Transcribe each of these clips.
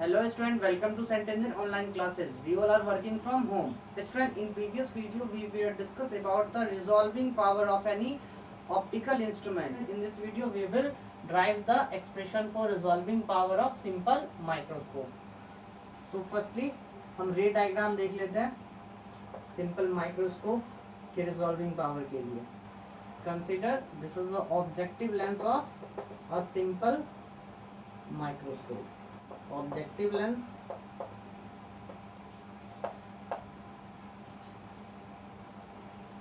Hello student, welcome to Sentinel online classes. We all are working from home. Student, in previous video we will discuss about the resolving power of any optical instrument. In this video we will derive the expression for resolving power of simple microscope. So firstly हम रे diagram देख लेते हैं simple microscope के resolving power के लिए. Consider this is the objective lens of a simple microscope. Objective lens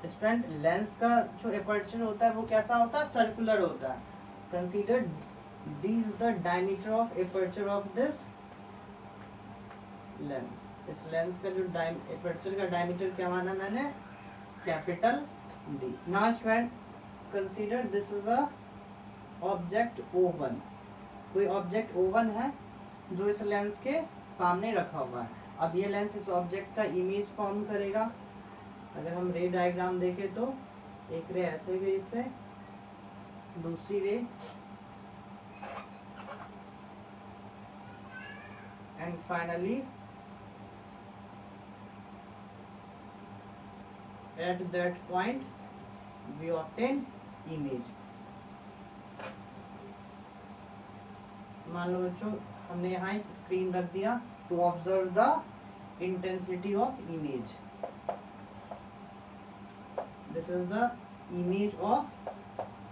student, lens का जो एपर्चर होता है वो कैसा होता है? सर्कुलर होता है. Consider D is the diameter of aperture of this lens. इस लेंस का जो एपर्चर का डायमीटर क्या माना मैंने? Capital D. Now student consider this is a object O1. कोई ऑब्जेक्ट O1 है जो इस लेंस के सामने रखा हुआ है. अब ये लेंस इस ऑब्जेक्ट का इमेज फॉर्म करेगा. अगर हम रे डायग्राम देखें तो एक रे ऐसे गई इससे, दूसरी रे and finally at that point we obtain image. मान लो बच्चों हमने यहाँ एक स्क्रीन रख दिया to observe the intensity of image. This is the image of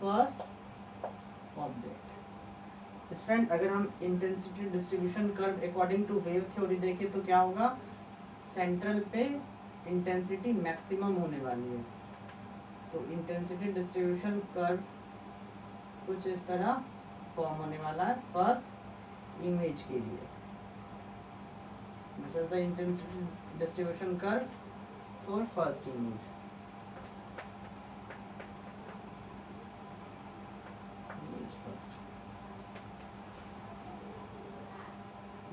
first object. Student, अगर हम intensity distribution curve according to wave theory देखें तो क्या होगा? सेंट्रल पे इंटेंसिटी मैक्सिमम होने वाली है. तो इंटेंसिटी डिस्ट्रीब्यूशन कर्व कुछ इस तरह फॉर्म होने वाला है फर्स्ट इमेज के लिए. This is the intensity distribution curve for first image.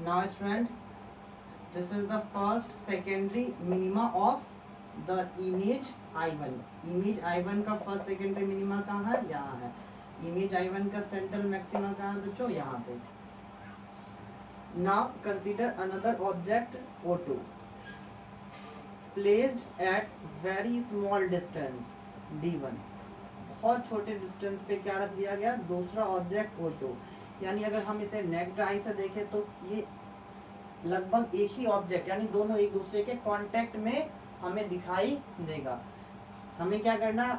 Now student, this is the first secondary minima of the image I1. image I1 का first secondary minima कहाँ है? यहाँ है. image I1 का central maxima कहाँ है बच्चों? यहाँ पे. now consider another object O2 placed at very small distance D1. बहुत छोटे डिस्टेंस पे क्या रख दिया गया? दूसरा ऑब्जेक्ट O2. यानी अगर हम इसे नेक्ड आई से देखें तो ये लगभग एक ही ऑब्जेक्ट, यानी दोनों एक दूसरे के कांटेक्ट में हमें दिखाई देगा. हमें क्या करना है?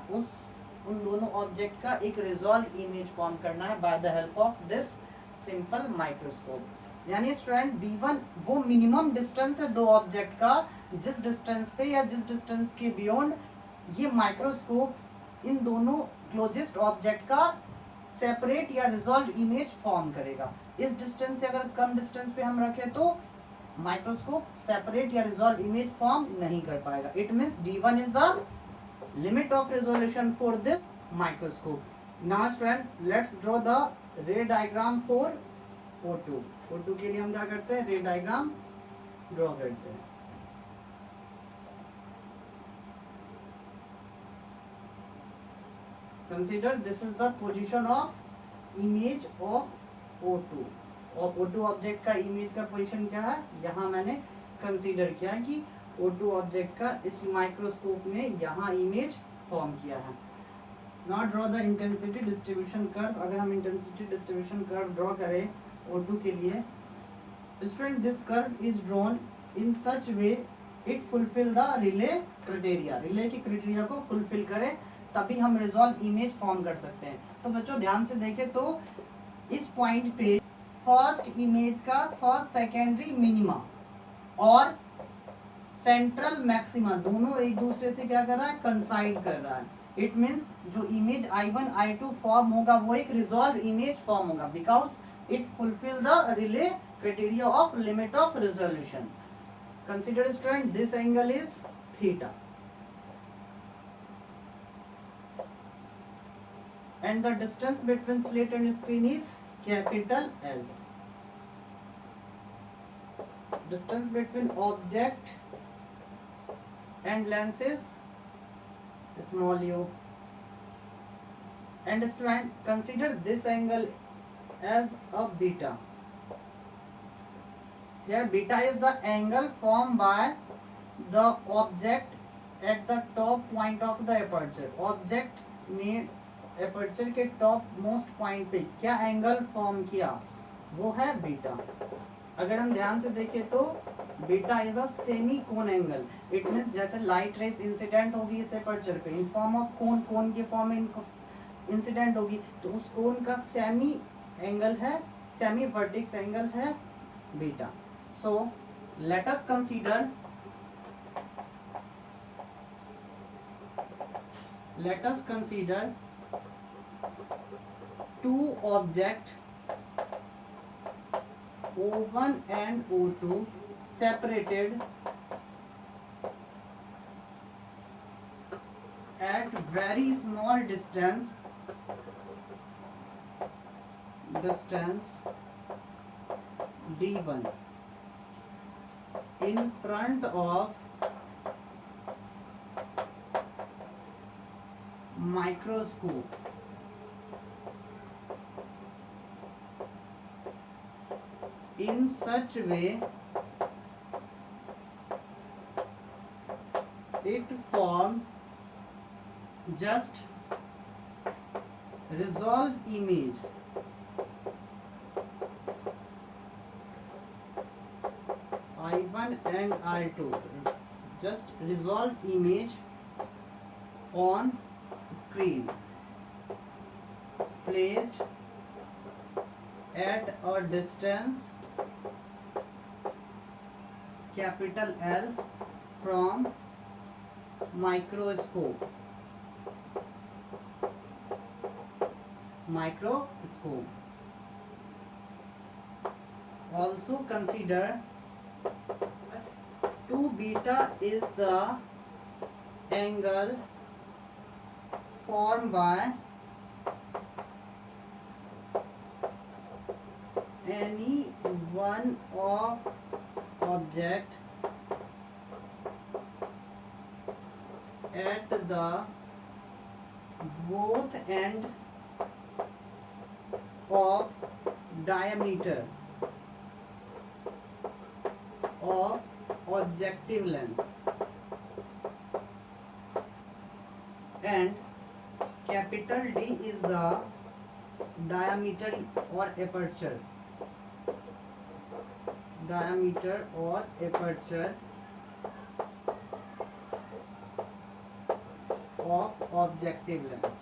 उन दोनों ऑब्जेक्ट का एक रिजॉल्व इमेज फॉर्म करना है by the help of this simple microscope. यानी स्टूडेंट D1 वो मिनिमम डिस्टेंस है दो ऑब्जेक्ट का, जिस डिस्टेंस पे या जिस डिस्टेंस के बियॉन्ड ये माइक्रोस्कोप इन दोनों क्लोजेस्ट ऑब्जेक्ट का सेपरेट या रिजॉल्व इमेज फॉर्म करेगा. इस डिस्टेंस से अगर कम डिस्टेंस पे हम रखें तो माइक्रोस्कोप सेपरेट या रिजॉल्व इमेज फॉर्म नहीं कर पाएगा. It means D1 is the limit of resolution for this microscope. Now student let's draw the रे डायग्राम फॉर O2. O2 के लिए हम क्या करते हैं? रे डायग्राम ड्रॉ करते हैं. Consider this is the position of image of O2. और O2 ऑब्जेक्ट का इमेज का पोजीशन क्या है? यहाँ मैंने कंसीडर किया कि O2 ऑब्जेक्ट का इस माइक्रोस्कोप ने यहाँ इमेज फॉर्म किया है. Not draw the intensity distribution curve. अगर हम इंटेंसिटी डिस्ट्रीब्यूशन कर्व ड्रॉ करें O2 के लिए, student this curve is drawn in such way it fulfil the relay criteria. Relay की क्राइटेरिया को फुलफिल करें तभी हम रिजॉल्व इमेज फॉर्म कर सकते हैं. तो बच्चों ध्यान से देखें तो इस पॉइंट पे फर्स्ट इमेज का फर्स्ट सेकेंडरी मिनिमा और सेंट्रल मैक्सिमा दोनों एक दूसरे से क्या कर रहा है? कंसाइड कर रहा है. इट मींस जो इमेज I1 I2 फॉर्म होगा वो एक रिजॉल्व इमेज फॉर्म होगा because it fulfil the relay criteria of limit of resolution. Consider student this angle is theta and the distance between slit and screen is capital L. Distance between object and lens is small u. And student consider this angle as a beta. Here beta is the angle formed by the object at the top point of the aperture. Object ने aperture के top most point पे क्या angle form किया, वो है beta. अगर हम ध्यान से देखें तो beta is a semi cone angle. It means जैसे लाइट रेज इंसिडेंट होगी इस एपर्चर पे इन फॉर्म ऑफ कोन, कोन के फॉर्म में इंसिडेंट होगी, तो उस कोन का सेमी एंगल है, सेमी वर्टेक्स एंगल है beta. So let us consider two object O1 and O2 separated at very small distance D1 in front of microscope. In such way it formed just resolve image I1 and I2, just resolve image on screen placed at a distance capital L from microscope. Also consider 2 beta is the angle formed by any one of object at the both end of diameter of objective lens, and capital D is the diameter or aperture of objective lens.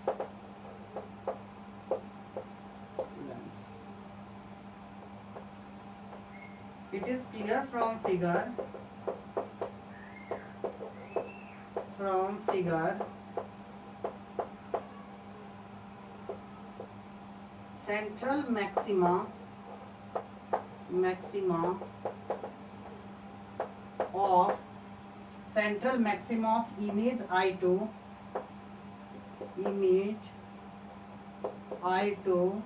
It is clear from figure central maxima of image I2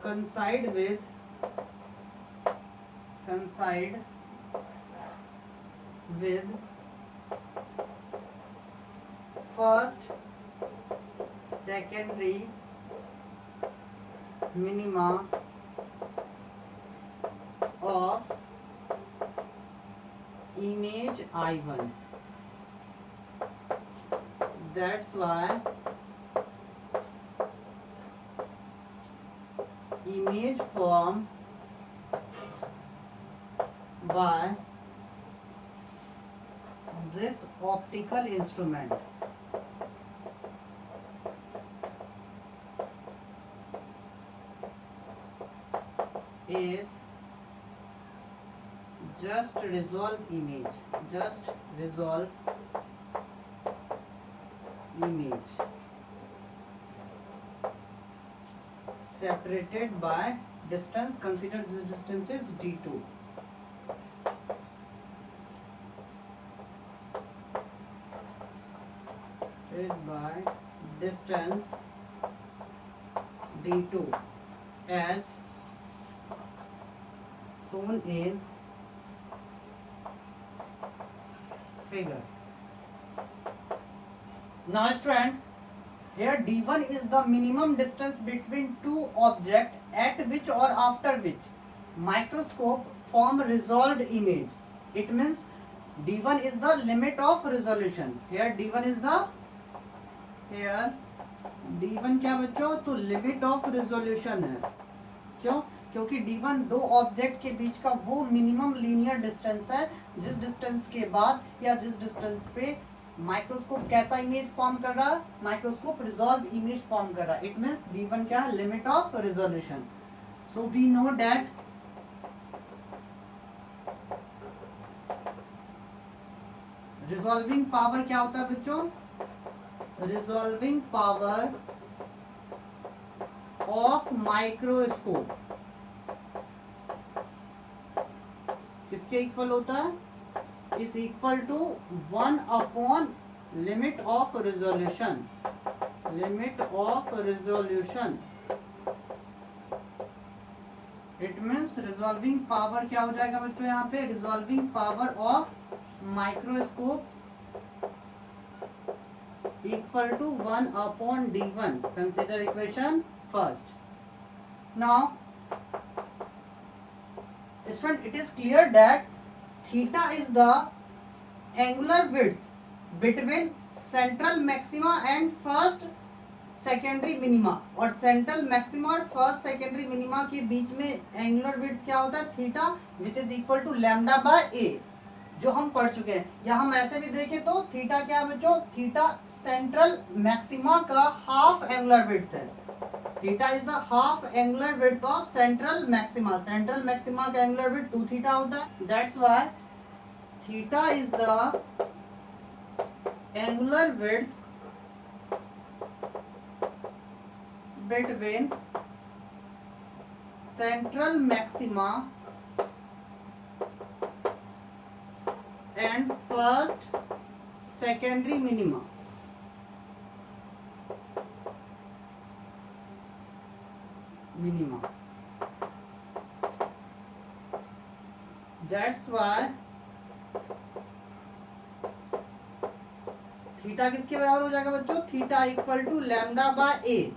coincide with first secondary minima of image I1. That's why image formed by this optical instrument is just resolve image separated by distance. Consider the distance is D2. By distance D2 as shown in figure. Now student, here D1 is the minimum distance between two objects at which or after which microscope form resolved image. It means d1 is the limit of resolution. Here d1 is the d1 क्या बच्चों, तो limit of resolution है. क्यों? क्योंकि d1 दो object के बीच का वो मिनिमम लीनियर डिस्टेंस है जिस डिस्टेंस के बाद या जिस डिस्टेंस पे माइक्रोस्कोप कैसा इमेज फॉर्म कर रहा है, माइक्रोस्कोप रिजॉल्व इमेज फॉर्म कर रहा है. इट मींस d1 क्या है, limit of resolution. So we know that resolving power क्या होता है बच्चों, रिजॉल्विंग पावर ऑफ माइक्रोस्कोप किसके इक्वल होता है, is equal to 1 upon limit of resolution. Limit of resolution it means resolving power क्या हो जाएगा बच्चों, यहाँ पे resolving power of microscope equal to 1 upon d1. Consider equation first. Now student, it is clear that theta is the angular width between central maxima and first secondary minima. और central maxima और first secondary minima के बीच में angular width क्या होता है, theta, which is equal to lambda by a, जो हम पढ़ चुके हैं. या हम ऐसे भी देखें तो थीटा क्या है बच्चों, थीटा सेंट्रल मैक्सिमा का हाफ एंगुलर विड्थ है. Theta is the half angular width of central maxima. Central maxima का एंगुलर विड्थ 2 थीटा होता है. That's why theta is the angular width between central maxima and first secondary minima. That's why theta किसके बराबर हो जाएगा बच्चों, theta equal to lambda by a,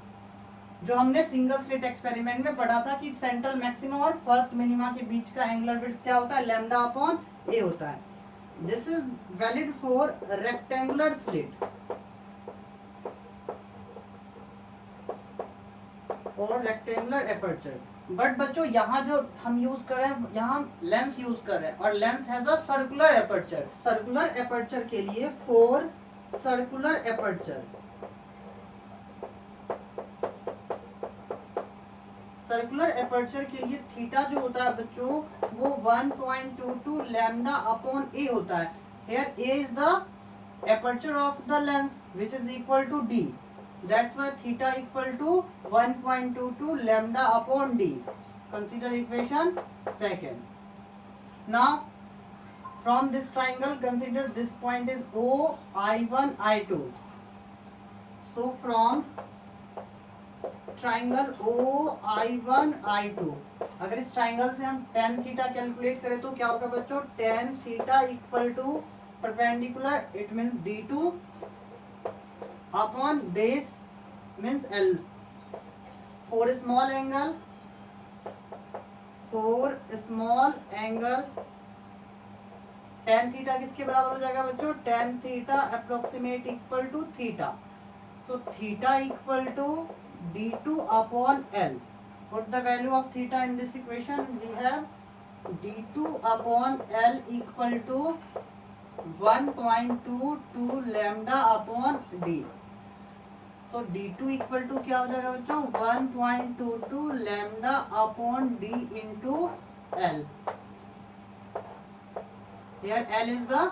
जो हमने सिंगल स्लिट एक्सपेरिमेंट में पढ़ा था कि सेंट्रल मैक्सिमा और फर्स्ट मिनिमा के बीच का एंगुलर विड्थ क्या होता है, लैम्डा अपॉन ए होता है. This is valid for rectangular slit और rectangular aperture. बट बच्चों यहाँ जो हम यूज कर रहे हैं, यहाँ लेंस यूज कर रहे हैं और lens has a circular aperture. Circular aperture के लिए for circular aperture, circular aperture के लिए थीटा जो होता है बच्चों वो 1.22 लैम्डा अपॉन ए होता है. Here A is the aperture of the lens which is equal to D. That's why theta equal to 1.22 lambda upon D. Consider equation second. Now from this triangle consider this point is O, I1, I2. So from triangle OI1, I2, अगर इस triangle से हम tan theta calculate करें तो क्या होगा बच्चों, tan theta equal to perpendicular, it means D2 upon base means L. For small angle tan theta किसके बराबर हो जाएगा बच्चों, tan theta approximate equal to theta. So theta equal to d2 upon L. Put the value of theta in this equation. We have d2 upon L equal to 1.22 lambda upon d. So d2 equal to क्या हो जाएगा बच्चों, 1.22 lambda upon d into L. Here L is the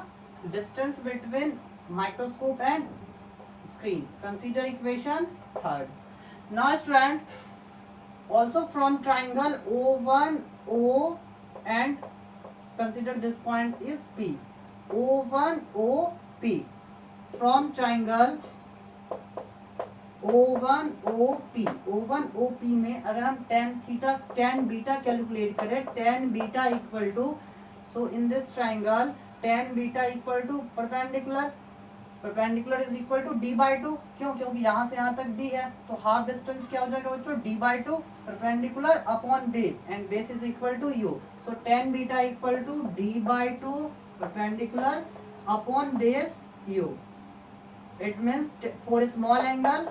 distance between microscope and screen. Consider equation third. Now student, also from triangle O1, O and consider this point is P. O1, O, P. From triangle O1, O, P. O1, O, P में अगर हम tan beta calculate करें, tan beta equal to, so in this triangle tan beta equal to perpendicular perpendicular is equal to D by two, क्यों, क्योंकि यहाँ से यहाँ तक डी है, तो हाफ डिस्टेंस क्या हो जाएगा बच्चों, D by two perpendicular upon base, and base is equal to U, so tan beta equal to D by two perpendicular upon base U. It means for small angle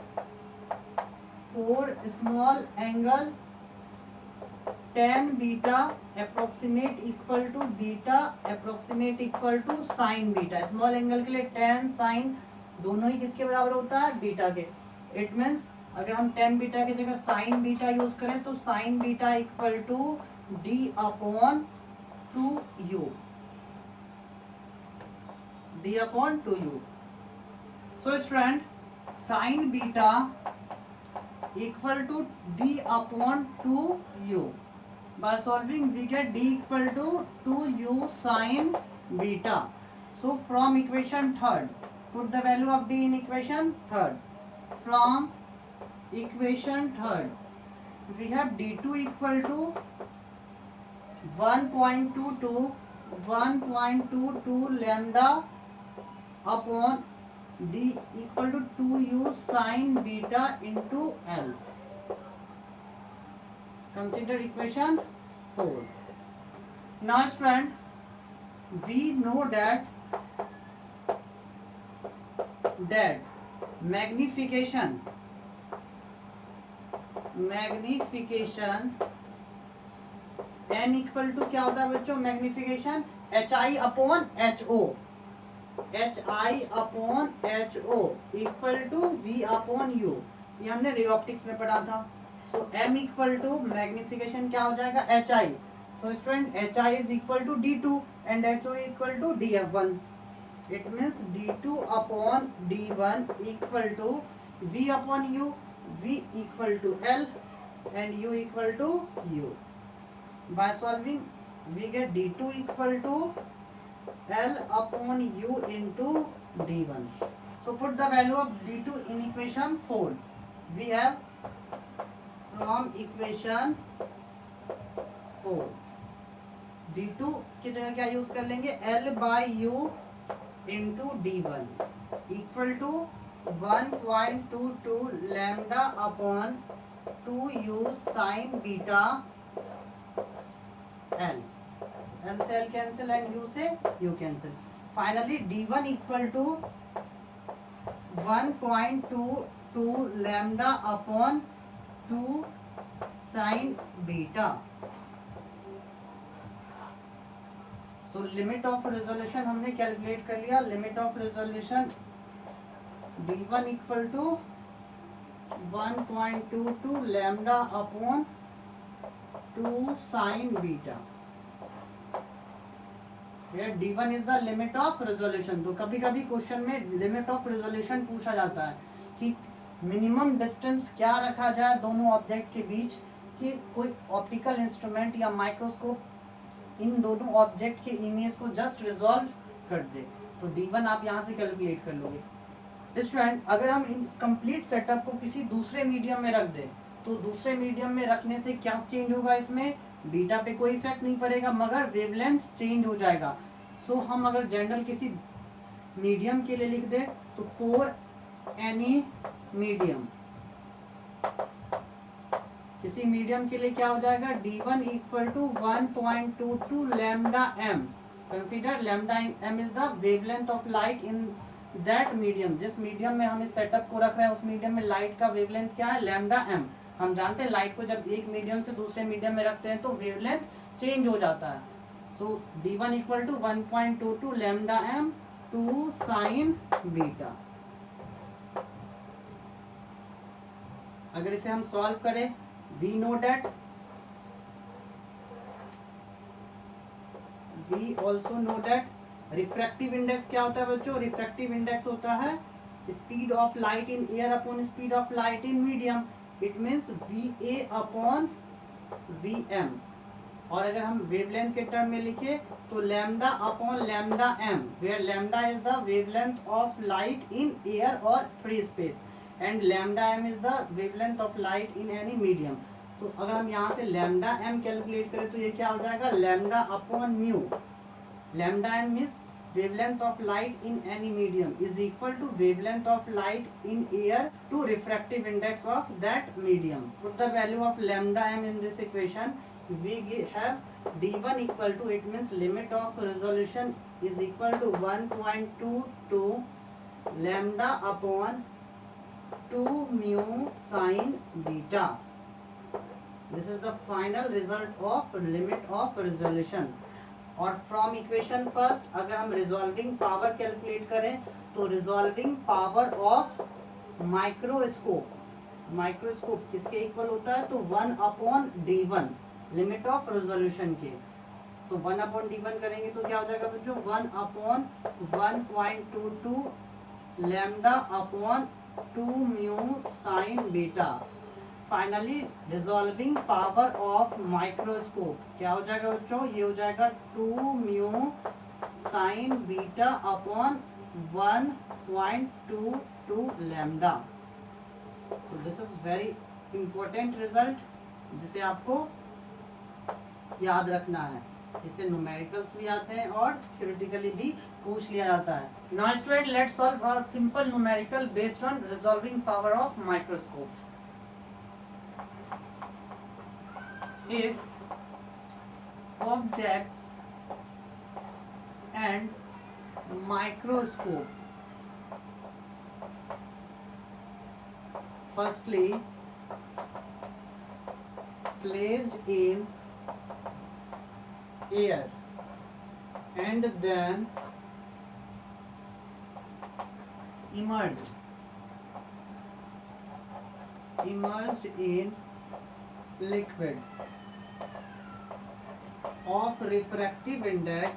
tan beta approximate equal to beta approximate equal to sin beta. Small angle के लिए tan sin दोनों ही किसके बराबर होता है, beta के. It means अगर हम tan बीटा की जगह sin बीटा यूज करें तो sin beta equal to d अपॉन 2u, d अपॉन 2u. So student, sin beta equal to d upon 2u. By solving we get d equal to 2u sin beta. So from equation third, put the value of d in equation third. From equation third, we have d2 equal to 1.22 lambda upon d equal to 2u sin beta into L. Consider equation 4. Now student, we know that magnification n equal to क्या होता है बच्चों, magnification hi upon ho, hi upon ho equal to v upon u. ये हमने ray optics में पढ़ा था. So m equal to magnification क्या हो जाएगा, hi. So student hi is equal to d2 and ho equal to df1. It means d2 upon d1 equal to v upon u, v equal to l and u equal to u. By solving we get d2 equal to L upon u into d1. So put the value of d2 in equation 4. We have from equation 4 d2 की जगह क्या use कर लेंगे, L by u into d1 equal to 1.22 lambda upon 2u sin beta L. L से L cancel and U से U cancel. Finally D1 equal to 1.22 lambda upon 2 sine beta. So limit of resolution हमने calculate कर लिया. Limit of resolution D1 equal to 1.22 lambda upon 2 sin beta. Here D1 is the limit of resolution. तो कभी कभी question में limit of resolution पूछा जाता है कि मिनिमम डिस्टेंस क्या रखा जाए दोनों ऑब्जेक्ट के बीच, कि कोई ऑप्टिकल इंस्ट्रूमेंट या माइक्रोस्कोप इन दोनों ऑब्जेक्ट के इमेज को जस्ट रिजॉल्व कर दे. तो D1 आप यहाँ से कैलकुलेट कर लोगे. स्टूडेंट, अगर हम इस कंप्लीट सेटअप को किसी दूसरे मीडियम में रख दें तो दूसरे मीडियम में रखने से क्या चेंज होगा, इसमें बीटा पे कोई इफेक्ट नहीं पड़ेगा मगर वेवलेंथ चेंज हो जाएगा. सो हम अगर जनरल किसी मीडियम के लिए लिख दें तो फॉर एनी मीडियम, किसी मीडियम के लिए क्या हो जाएगा, D1 equal to 1.22 lambda m. Consider lambda m is the wavelength of light in that medium. जिस मीडियम में हम इस सेटअप को रख रहे हैं उस मीडियम में लाइट का वेवलेंथ क्या है, लैम्डा m. हम जानते हैं लाइट को जब एक मीडियम से दूसरे मीडियम में रखते हैं तो वेवलेंथ चेंज हो जाता है. So D1 equal to 1.22 lambda m 2 sine beta. अगर इसे हम सॉल्व करें, we know that, we also know that refractive index क्या होता है बच्चों, रिफ्रैक्टिव इंडेक्स होता है speed of light in air upon speed of light in medium. It means VA upon VM. और अगर हम वेवलेंथ के टर्म में लिखे तो lambda upon lambda m, where lambda is the wavelength of light in air और free space and lambda m is the wavelength of light in any medium. तो अगर हम यहाँ से लैम्डा m कैलकुलेट करें तो ये क्या हो जाएगा, lambda upon mu. Lambda m is wavelength of light in any medium is equal to wavelength of light in air to refractive index of that medium. Put the value of lambda m in this equation. We have d1 equal to, it means limit of resolution is equal to 1.22 lambda upon 2 mu sin beta. This is the final result of limit of resolution. और from equation first अगर हम resolving power calculate करें तो resolving power of microscope किसके equal होता है, तो 1/d1 limit of resolution के। तो 1/d1 करेंगे तो क्या हो जाएगा बच्चों, 1/1.22 lambda upon 2 mu sign beta. Finally resolving power of microscope क्या हो जाएगा बच्चों, ये हो जाएगा 2 mu sign beta upon 1.22 lambda. So this is very important result जिसे आपको याद रखना है। इससे न्यूमेरिकल्स भी आते हैं और थ्योरेटिकली भी पूछ लिया जाता है। Now student let's solve a simple numerical based on resolving power of microscope. If objects and microscope firstly placed in air and then immersed in liquid of refractive index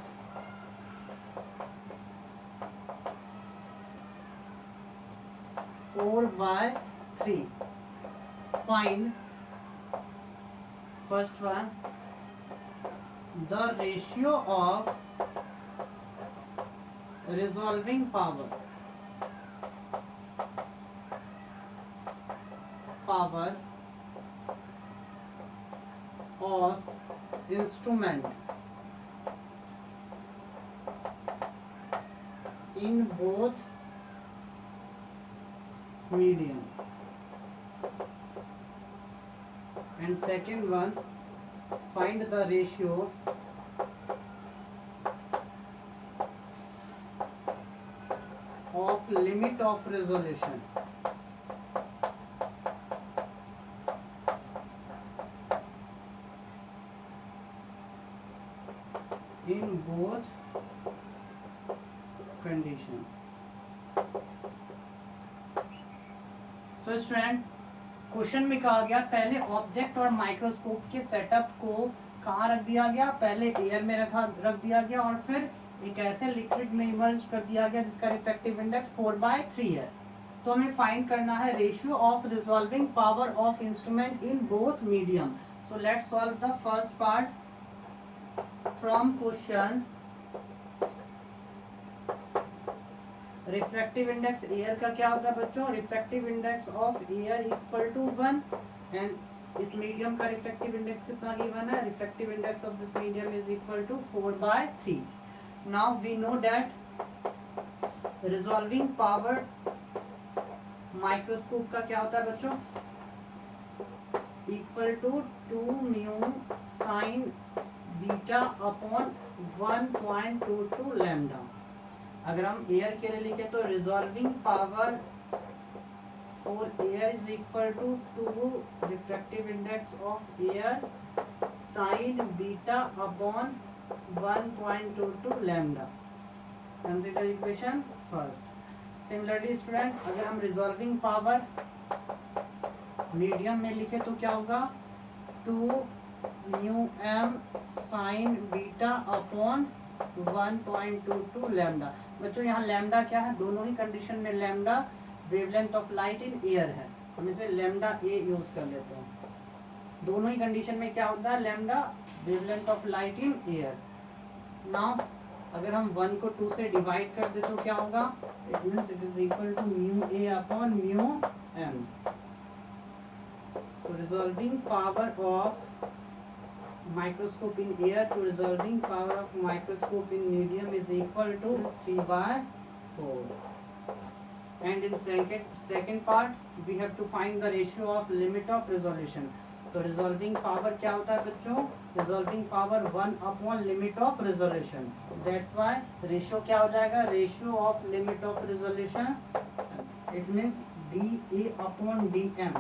4/3. Find first one the ratio of resolving power of instrument in both medium, and second one find the ratio of limit of resolution in both condition. So student question में कहा गया पहले object और microscope के setup को कहाँ रख दिया गया, पहले एयर में रख दिया गया और फिर एक ऐसे लिक्विड में इमर्ज कर दिया गया जिसका रिफ्रैक्टिव इंडेक्स 4/3 है। तो हमें फाइंड करना है ratio of resolving power of instrument in both medium. So let's solve the first part from question. Refractive index air का क्या होता है बच्चों, refractive index of air equal to 1 and इस मीडियम का रिफ्रैक्टिव इंडेक्स कितना गिवन है, refractive index of this medium is equal to 4/3। Now we know that resolving power microscope का क्या होता है बच्चों, equal to 2 mu sign beta upon 1.22 lambda. अगर हम एयर के लिए लिखे तो resolving power for air is equal to 2 refractive index of air sine beta upon 1.22 lambda. Consider equation first. Similarly student अगर हम रिजॉल्विंग पावर मीडियम में लिखे तो क्या होगा, 2 mu M sine beta upon 1.22 lambda. बच्चों यहाँ लैम्डा क्या है, दोनों ही कंडीशन में lambda wavelength of light in air है, हम इसे लैम्डा ए यूज कर लेते हैं। दोनों ही कंडीशन में क्या होता है, lambda wavelength of light in air. Now अगर हम 1 को 2 से डिवाइड कर दे तो क्या होगा, it means it is equal to mu A upon mu M. So resolving power of microscope in air to resolving power of microscope in medium is equal to 3/4. And in second part we have to find the ratio of limit of resolution. तो resolving power क्या होता है बच्चों? resolving power 1 / limit of resolution. That's why ratio क्या हो जाएगा? ratio of limit of resolution, it means dA/dm.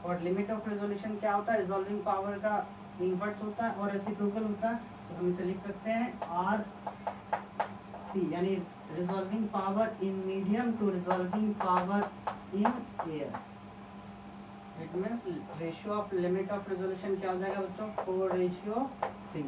और limit of resolution क्या होता है? रिजॉल्विंग पावर का इनवर्स होता है और रेसिप्रोकल होता है, तो हम इसे लिख सकते हैं आर पी, यानी resolving power in medium to resolving power in air. It means ratio of limit of resolution क्या हो जाएगा बच्चों? 4:3.